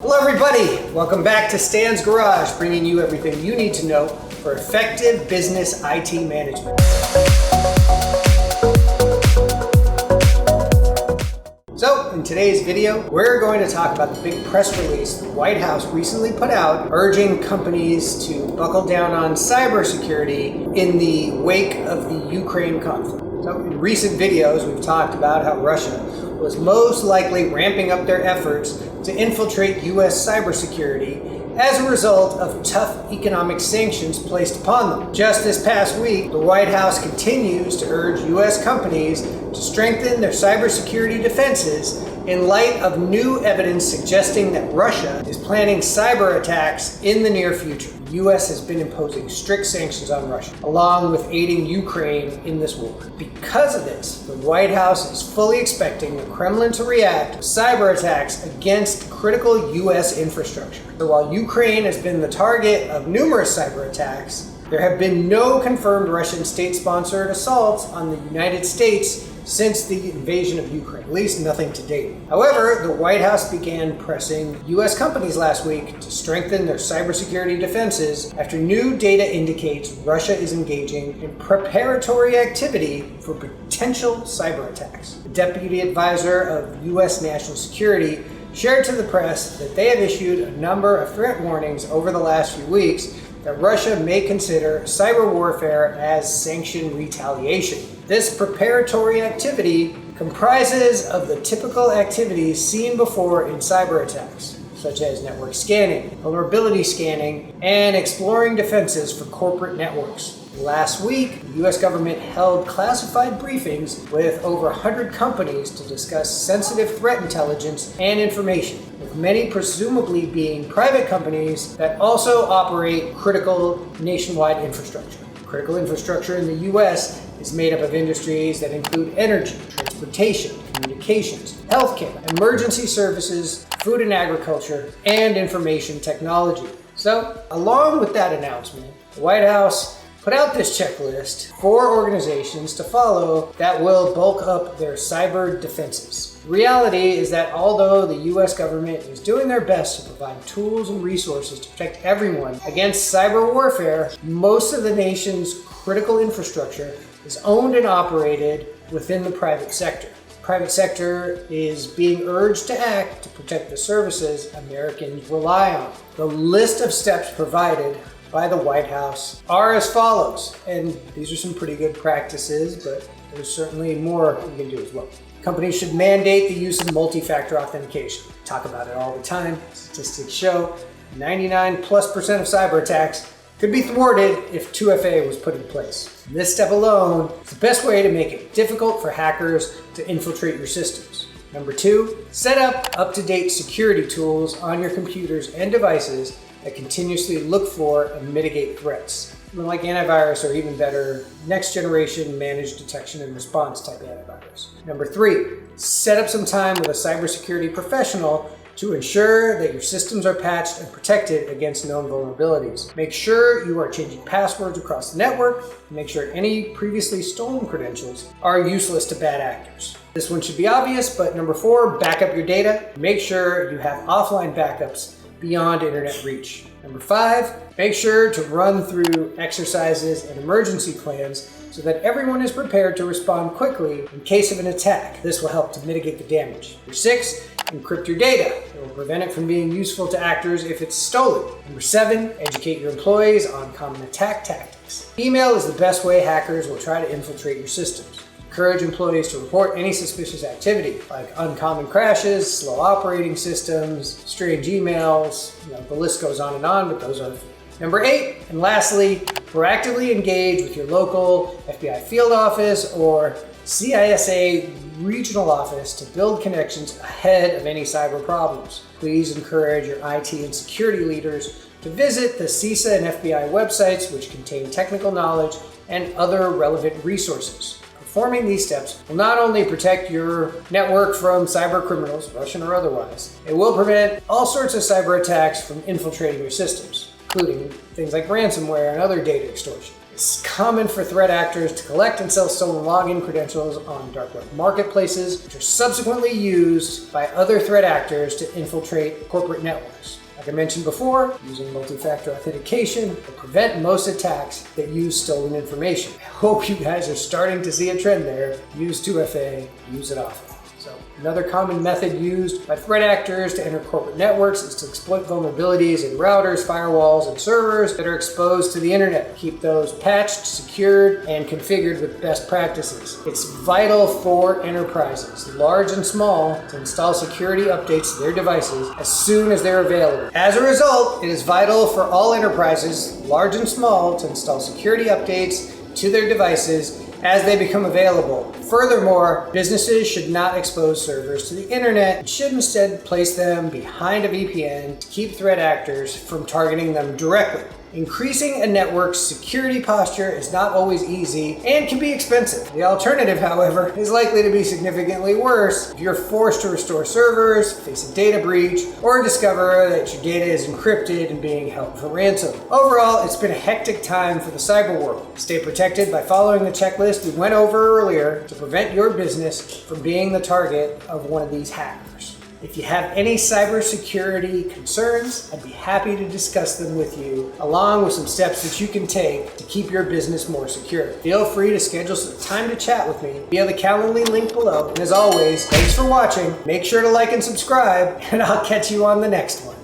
Hello everybody, welcome back to Stan's Garage, bringing you everything you need to know for effective business IT management. So, in today's video, we're going to talk about the big press release the White House recently put out urging companies to buckle down on cybersecurity in the wake of the Ukraine conflict. So, in recent videos, we've talked about how Russia was most likely ramping up their efforts to infiltrate US cybersecurity as a result of tough economic sanctions placed upon them. Just this past week, the White House continues to urge US companies to strengthen their cybersecurity defenses in light of new evidence suggesting that Russia is planning cyber attacks in the near future. The US has been imposing strict sanctions on Russia, along with aiding Ukraine in this war. Because of this, the White House is fully expecting the Kremlin to react to cyber attacks against critical US infrastructure. So while Ukraine has been the target of numerous cyber attacks, there have been no confirmed Russian state-sponsored assaults on the United States since the invasion of Ukraine, at least nothing to date. However, the White House began pressing US companies last week to strengthen their cybersecurity defenses after new data indicates Russia is engaging in preparatory activity for potential cyber attacks. The deputy advisor of US National Security shared to the press that they have issued a number of threat warnings over the last few weeks that Russia may consider cyber warfare as sanction retaliation. This preparatory activity comprises of the typical activities seen before in cyber attacks, such as network scanning, vulnerability scanning, and exploring defenses for corporate networks. Last week, the US government held classified briefings with over 100 companies to discuss sensitive threat intelligence and information, with many presumably being private companies that also operate critical nationwide infrastructure. Critical infrastructure in the US is made up of industries that include energy, transportation, communications, healthcare, emergency services, food and agriculture, and information technology. So, along with that announcement, the White House put out this checklist for organizations to follow that will bulk up their cyber defenses. The reality is that although the US government is doing their best to provide tools and resources to protect everyone against cyber warfare, most of the nation's critical infrastructure is owned and operated within the private sector. The private sector is being urged to act to protect the services Americans rely on. The list of steps provided by the White House are as follows, and these are some pretty good practices, but there's certainly more we can do as well. Companies should mandate the use of multi-factor authentication. Talk about it all the time. Statistics show 99+% of cyber attacks could be thwarted if 2FA was put in place. This step alone is the best way to make it difficult for hackers to infiltrate your systems. Number 2, set up up-to-date security tools on your computers and devices that continuously look for and mitigate threats, like antivirus or even better, next generation managed detection and response type antivirus. Number 3, set up some time with a cybersecurity professional to ensure that your systems are patched and protected against known vulnerabilities. Make sure you are changing passwords across the network, and make sure any previously stolen credentials are useless to bad actors. This one should be obvious, but number 4, back up your data. Make sure you have offline backups beyond internet reach. Number 5, make sure to run through exercises and emergency plans so that everyone is prepared to respond quickly in case of an attack. This will help to mitigate the damage. Number 6, encrypt your data. It will prevent it from being useful to actors if it's stolen. Number 7, educate your employees on common attack tactics. Email is the best way hackers will try to infiltrate your systems. Encourage employees to report any suspicious activity, like uncommon crashes, slow operating systems, strange emails, the list goes on, but those are the few. Number 8, and lastly, proactively engage with your local FBI field office or CISA regional office to build connections ahead of any cyber problems. Please encourage your IT and security leaders to visit the CISA and FBI websites, which contain technical knowledge and other relevant resources. Performing these steps will not only protect your network from cyber criminals, Russian or otherwise, it will prevent all sorts of cyber attacks from infiltrating your systems, including things like ransomware and other data extortion. It's common for threat actors to collect and sell stolen login credentials on dark web marketplaces, which are subsequently used by other threat actors to infiltrate corporate networks. Like I mentioned before, using multi-factor authentication will prevent most attacks that use stolen information. I hope you guys are starting to see a trend there. Use 2FA, use it often. So another common method used by threat actors to enter corporate networks is to exploit vulnerabilities in routers, firewalls, and servers that are exposed to the internet. Keep those patched, secured, and configured with best practices. It's vital for enterprises, large and small, to install security updates to their devices as soon as they're available. As a result, it is vital for all enterprises, large and small, to install security updates to their devices as they become available. Furthermore, businesses should not expose servers to the internet and should instead place them behind a VPN to keep threat actors from targeting them directly. Increasing a network's security posture is not always easy and can be expensive. The alternative, however, is likely to be significantly worse if you're forced to restore servers, face a data breach, or discover that your data is encrypted and being held for ransom. Overall, it's been a hectic time for the cyber world. Stay protected by following the checklist we went over earlier to prevent your business from being the target of one of these hackers. If you have any cybersecurity concerns, I'd be happy to discuss them with you, along with some steps that you can take to keep your business more secure. Feel free to schedule some time to chat with me via the Calendly link below. And as always, thanks for watching. Make sure to like and subscribe, and I'll catch you on the next one.